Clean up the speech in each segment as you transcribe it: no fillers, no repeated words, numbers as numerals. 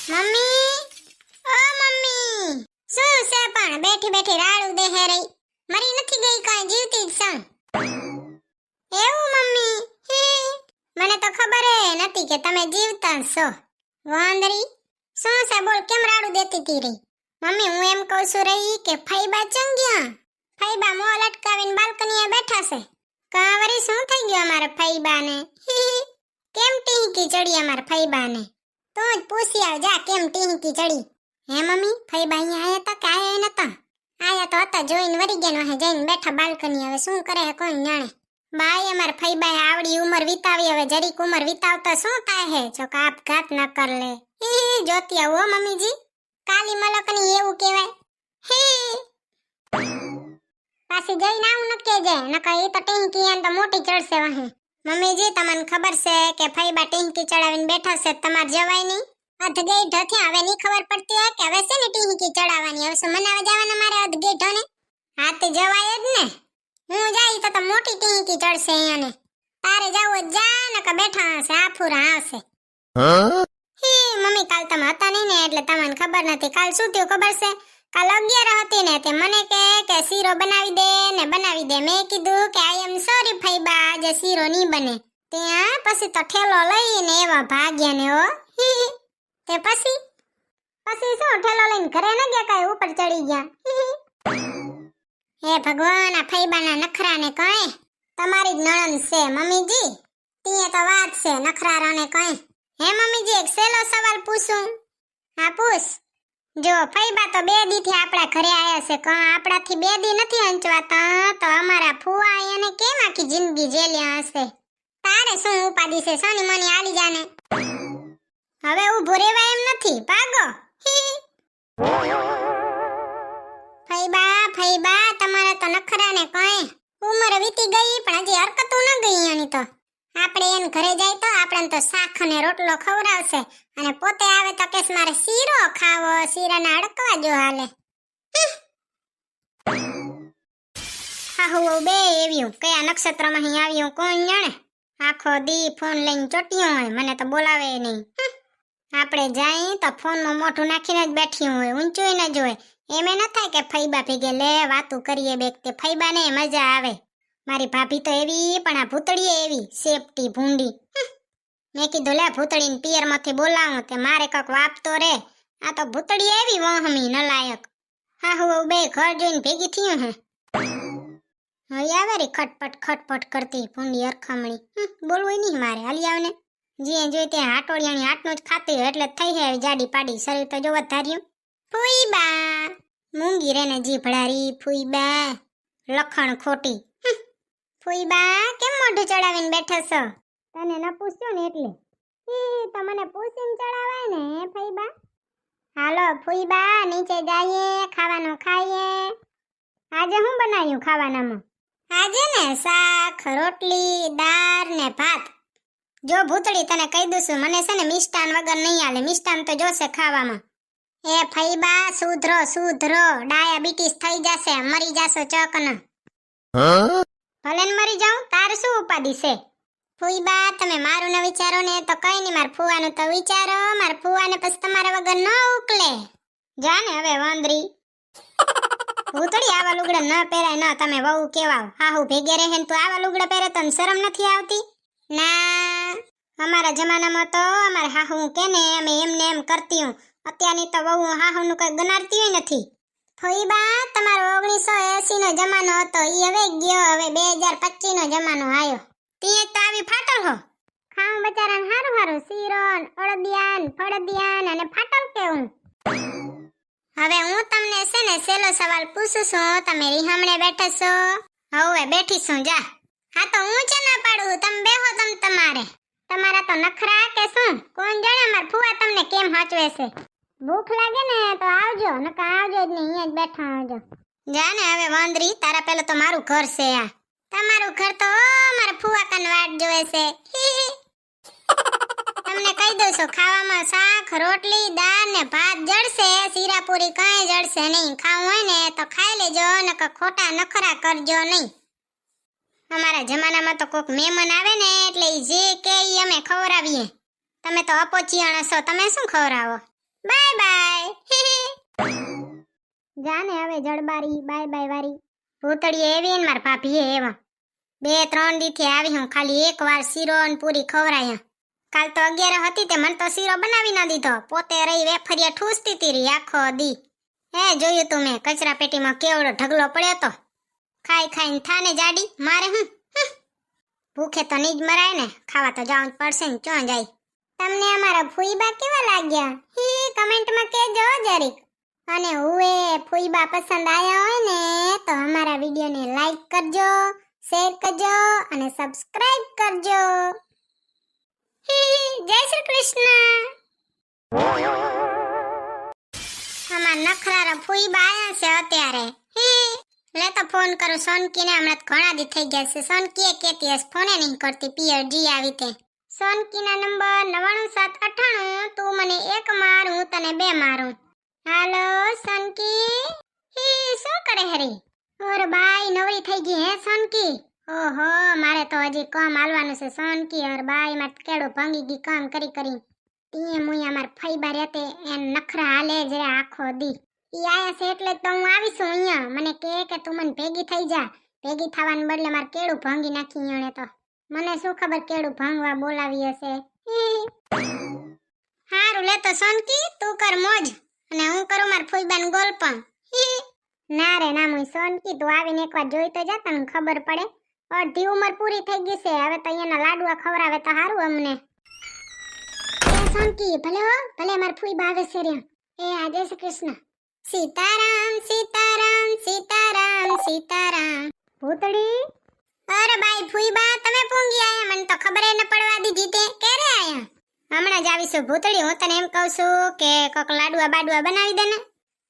Mummy, ઓ mummy, શું છે પણ બેઠી બેઠી રાડું દેહે રહી? મરી નથી ગઈ, કાંઈ જીવતી જ છું. એવું મમ્મી? મને તો ખબર નથી કે તમે જીવતા છો. વાંદરી, શું છે બોલ, કેમ રાડું દેતી તી રહી? મમ્મી, હું એમ કહું છું રહી કે ફઈબા ચંગ્યા. ફઈબા મોં લટકાવીને બાલ્કનીએ બેઠા છે. કાંવરી, શું થઈ ગયું અમારા ફઈબાને? કેમ ટીંકી ચડી અમારા ફઈબાને? તું જ પૂછી આવ જા, કેમ ટીંકી ચડી? હે મમ્મી, ફઈબા અહીંયા આયા તા કે આયા નતા? આયા તો હતા, જોઈને વરી ગયા ને જઈને બેઠા બાલ્કની. હવે શું કરે કોણ જાણે. બાઈ, અમારા ફઈબાએ આવડી ઉંમર વિતાવી, હવે જરીક ઉંમર વિતાવતા શું થાય હે? જો કે આપઘાત ન કર લે. જોતી આવો મમ્મીજી, કાલી મલકની એવું કહેવાય. પાછી જઈને આવું ન કેજે, નકર એ તો ટીંકી એમ તો મોટી ચડશે વાહે. મમ્મીજી, તમને ખબર છે કે ફઈબા ટીંકી ચડાવીને બેઠા છે, તમાર જવાય નહીં? અધગઈ ઢથી હવે નહીં ખબર પડતી હોય કે હવે છે ને ટીંકી ચડાવવાની? હવે શું મનાવા જવાના મારે અધગઈ ઢોને? હા તે જવાય જ ને. હું જાય તો મોટી ટીંકી ચડશે અહીંયાને. તારે જાવું જા, નકર બેઠા હશે આફુરા આવશે. મમ્મી, કાલ તમે હતા નહીં ને એટલે તમને ખબર નથી. કાલ શું થયું ખબર છે? કાલ 11 હતી ને તે મને કે શીરો બનાવી દે ને બનાવી દે. મેં કીધું કે આઈ એમ સોરી ફઈબા, આજે શીરો નહીં બને. ત્યાં પછી તો ઠેલો લઈને એવા ભાગ્યા ને હો. તે પછી શું ઠેલો લઈને ઘરે ન ગયા, કાંઈ ઉપર ચડી ગયા? હે ભગવાન, આ ફઈબાના નખરાને કઈ તમારી જ નણંદ છે મમ્મીજી. તીએ તો વાત છે નખરારાને કઈ. હે મમ્મીજી, એક સહેલો સવાલ પૂછું? હા પૂછ. જો ફઈબા તો 2 દીથી આપણા ઘરે આયા છે, કા આપણાથી 2 દી નથી હંચવાતા, તો અમારા ફુવા એને કેમ આખી જિંદગી જેલ્યા હશે? તારે શું ઉપાધિ છે? સોની મની આલી જાને. હવે ઊભું રહેવાય એમ નથી, ભાગો. ફઈબા, તમારા તો નખરાને કઈ ઉંમર વીતી ગઈ, પણ હજી હરકતું ન ગઈ એની તો. આપણે એને ઘરે જાય તો આપણને તો શાક અને રોટલો ખવડાવશે, અને પોતે આવે તો કેસ મારે શીરો ખાવો, શીરાના અડકવા જો હાલે. હાહુ બે આવ્યું, કયા નક્ષત્રમાં અહીં આવ્યું કોણ જાણે? આખો દી ફોન લઈને ચોટ્યું હોય, મને તો બોલાવે નહીં. આપણે જાય તો ફોનમાં મોઢું નાખીને જ બેઠી હોય, ઊંચું ન જોય. એમ ન થાય કે ફઈબા ભેગે લે વાતું કરીએ બેક, તે ફઈબાને મજા આવે. મારી ભાભી તો એવી, પણ આ ભૂતળી એવી સેફટી ભૂંડી. મેં કીધું લે ભૂતળીને પિયરમાંથી બોલાવું, તે મારે કક વાપતો રે. આ તો ભૂતળી એવી વહમી નલાયક. હા હું બે ઘર જોઈને ભેગી થયું હે. હવે આવે રે ખટપટ કરતી ભૂંડી અરખામણી. બોલવું નહીં મારે, હાલી આવને. જે જોઈ તે હાટોડિયાની હાટનું જ ખાતી હોય એટલે થઈ હે જાડી પાડી, શરીર તો જોવા ધાર્યું. ફૂઈબા, મૂંગી રે ને જીભડારી ફૂઈબા, લખણ ખોટી. ફૂઈબા, કેમ મોઢું ચડાવીને બેઠા છો? તને ન પૂછ્યો ને એટલે. તો મને પૂછીને ચડાવાય ને ફઈબા. હાલો ફૂઈબા, નીચે જઈએ, ખાવાનું ખાઈએ. આજે શું બનાવ્યું ખાવાનામાં? આજે ને શાક, રોટલી, દાળ ને ભાત. જો ભૂતળી, તને કહી દઉં છું, મને છે ને મિષ્ટાન વગર નહીં હાલે. મિષ્ટાન તો જોશે ખાવામાં. એ ફઈબા, સુધરો, ડાયાબિટીસ થઈ જશે, મરી જાશો ચોકના. ભલે ને મરી જાઉં, તાર શું ઉપાધિ છે? ફૂઈબા, તમે મારું ન વિચારો ને તો કઈ નહીં, મારા ફુવાનું તો વિચારો. મારા ફુવાને પછી તમારા વગર ન ઉકલે. જાને હવે વાંદરી. ભૂતળી, આવા લુગડા ન પહેરાય, ન તમે વહુ કેવાવ. હાહુ ભેગે રહે ને તું આવા લુગડા પહેરે, તને શરમ નથી આવતી? ના, અમારા જમાનામાં તો અમારે હાહુ કે ને અમે એમને એમ કરતી હું. અત્યારની તો વહુ હાહુનું કઈ ગનારતી નથી. ફઈબા, તમારો 1980 નો જમાનો હતો, ઈ હવે ગયો. હવે 2025 નો જમાનો આવ્યો. તીએ તો આવી ફાટલ હો. ખાવું બચારાને હારું શીરો, અડદિયાન, ફળદિયાન અને ફાટલ કેવું. હવે હું તમને છે ને સહેલો સવાલ પૂછું છું, તમે રીહમણે બેઠા છો? હવે બેઠી છું, જા. હા તો હું છે ના પાડું, તમે બેહો. તમારા તો નખરા કે શું? કોણ જાણે માર ફુવા તમને કેમ હાચવે છે. ભૂખ લાગે ને તો આવજો, નકા આવજો જ નહીં, અહીંયા જ બેઠા આવજો. જા ને હવે વાંદરી, તારા પેલા તો મારું ઘર છે આ. તમારું ઘર તો મારા ફુવા કન વાટ જોવે છે. તમને કહી દઉં છું, ખાવામાં શાક, રોટલી, દાળ ને ભાત જડશે, શીરાપુરી કઈ જડશે નહીં. ખાવું હોય ને તો ખાઈ લેજો, નકા ખોટા નખરા કરજો નહીં. અમારા જમાનામાં તો કોક મહેમાન આવે ને એટલે જે કે ઈ અમે ખવડાવીએ. તમે તો અપોચિયાણા છો, તમે શું ખવડાવો? Bye bye. જાને હવે જડબારી બાય બાય વારી. ભૂતળી એવી ને માર ભાભી એવા. 2-3 દીથી આવી હું ખાલી એકવાર શીરો ને પૂરી ખવરાયા. કાલ તો 11 હતી તે મને તો શીરો બનાવી ન દીધો. પોતે રહી વેફરિયા ઠૂસતી તી રહી આખો દી. હે જોયું તું મેં કચરા પેટીમાં કેવડો ઢગલો પડ્યો તો. ખાઈ ખાઈને થાને જાડી મારે હું. ભૂખે તો નહીં જ મરાય ને, ખાવા તો જવું જ પડશે ને. ક્યાં જાય? તમને અમારા ફૂઈબા કેવા લાગ્યા? કમેન્ટમાં કહેજો જરીક. અને હુએ ફૂઈબા પસંદ આયા હોય ને તો અમારા વિડિયોને લાઈક કરજો, શેર કરજો અને સબસ્ક્રાઇબ કરજો. જય શ્રી કૃષ્ણ. અમાર નખરારા ફૂઈબા આયા છે અત્યારે. લે તો ફોન કરું સોનકીને, હમણાં ઘણા દી થઈ ગયા છે. સોનકીએ કેતી હશે, ફોને નહીં કરતી પિયર જી આવી તે. સોનકીના નંબર 99798. તું મને 1 માર, હું તને 2 મારું. હાલો સોનકી. શું કરે હરી? ઓર બાઈ નવરી થઈ ગઈ હે સોનકી? ઓહો મારે તો હજી કામ હાલવાનું છે સોનકી. ઓર બાઈ માં કેડો ભાંગી ગઈ કામ કરી કરી. તીએ મુયા માર ફઈબા રહેતે એન નખરા હાલે જે આખો દી. ઈ આયા છે એટલે તો હું આવીશું અહીંયા. મને કે તું મને ભેગી થઈ જા. ભેગી થવાને બદલે માર કેડું ભાંગી નાખી યણે તો. મને શું ખબર કેડું ભાંગવા બોલાવી હશે. હારું લે તો સોનકી તું કર મોજ અને હું કરું માર ફૂઈબાન ગોલપણ. ના રે ના મુઈ સોનકી તું આવીને એકવાર જોઈ તો જા, તને ખબર પડે. અડધી ઉંમર પૂરી થઈ ગઈ છે, હવે તો અહીંયાના લાડવા ખવરાવે તો હારું અમને. સોનકી ભલે હો ભલે માર ફૂઈબા આવે છે રે. આ જય શ્રી કૃષ્ણ. સીતારામ સીતારામ સીતારામ સીતારામ. ભૂતળી. અરે બાઈ ફૂઈબા તમે પૂંગી આયા, મને તો ખબર ન પડવા દીધી તે. ક્યારે આયા? હમણાં જ આવીશું ભૂતળી. હું તને એમ કહું છું કે કોક લાડવા બાડવા બનાવી દે ને.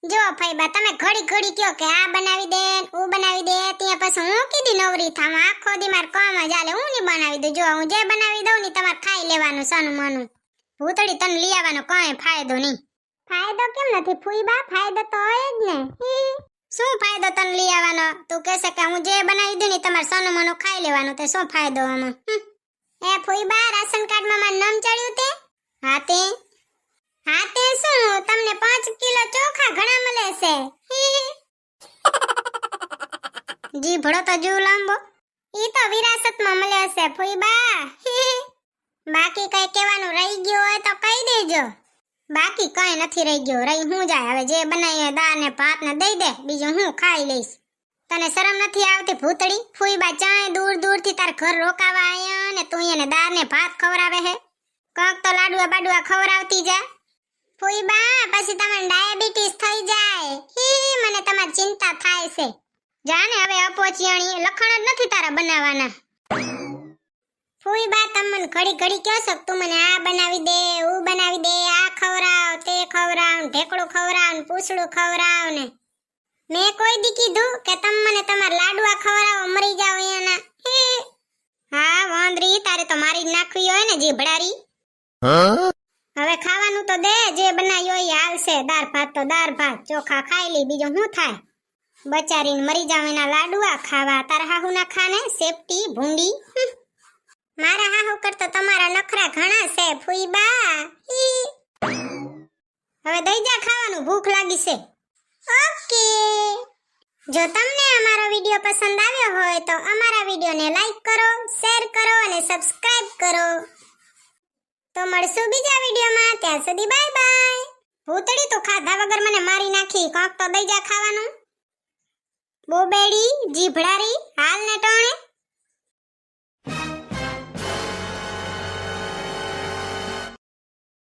જો ફઈબા તમે ઘડી ઘડી કયો કે આ બનાવી દે ઓ બનાવી દે, ત્યાં પછી હું કીધી નવરી થામ. આખો દી માર કામ જ આલે, હું ની બનાવી દઉં. જો હું જે બનાવી દઉં ની તમારે ખાઈ લેવાનું સાનું માનું. ભૂતળી તને લઈ આવવાનો કાંઈ ફાયદો નહીં. ફાયદો કેમ નથી ફૂઈબા? ફાયદો તો હોય જ ને. શું ફાયદો તને લઈ આવવાનો? તું કહેશે કે હું જે બનાવી દઉં ની તમારે સાનું માનું ખાઈ લેવાનું, તે શું ફાયદો આમાં? એ ફૂઈબા રાશન કાર્ડમાં મારું નામ ચડ્યું તે? હા તે શું તમને 5 કિલો ચોખા ઘણા મળે છે. જી ભડો તો જુ લાંબો. ઈ તો વિરાસતમાં મળે છે ફૂઈબા. બાકી કઈ કહેવાનું રહી ગયું હોય તો કહી દેજો. બાકી કઈ નથી રહી ગયો. રહી હું જાય હવે જે બનાવીએ દાળ ને ભાત ને દઈ દે, બીજું હું ખાઈ લઈશ. તને શરમ નથી આવતી ભૂતળી? ફૂઈબા ચાય દૂર દૂર થી તાર ઘર રોકાવા આયા ને તું એને દાળ ને ભાત ખવરાવે હે. કંક તો લાડવા બાડવા ખવરાવતી જા. ફૂઈબા પછી તમને ડાયાબિટીસ થઈ જાય. મને તમારી ચિંતા થાય છે. જાને હવે અપોચિયાણી લખણ જ નથી તારા બનાવવાના. ફૂઈબા તમને ઘડી ઘડી કહો છો તું મને આ બનાવી દે ઓ બનાવી દે, આ ખવરાવ તે ખવરાવ, ઢેકડું ખવરાવ ને પૂછડું ખવરાવ ને. મેં કોઈ દી કીધું કે તમે મને તમારા લાડવા ખવરાવો મરી જાવ એના? હા વાંદરી તારે તો મારી જ નાખવી હોય ને જીભડારી. હવે ખાવાનું તો દે, જે બનાવ્યો એ હાલશે. દાળ ભાત તો દાળ ભાત, ચોખા ખાઈ લી, બીજું શું થાય? બચારીને મરી જાવ એના લાડવા ખાવા. તારા હાહુ ના ખાને સેફટી ભૂંડી. મારા હાહુ કરતા તમારા નખરા ઘણા છે ફૂઈબા. હવે દઈ જા ખાવાનું, ભૂખ લાગી છે. ઓકે. જો તમને અમારો વિડિયો પસંદ આવ્યો હોય તો અમારા વિડિયોને લાઈક કરો, શેર કરો અને સબસ્ક્રાઇબ કરો. તો મળશું બીજા વિડિયોમાં. ત્યાં સુધી બાય બાય. ભૂતળી તો ખાધા વગર મને મારી નાખી. કોક તો દઈ જા ખાવાનું. બોબેડી જીભડારી.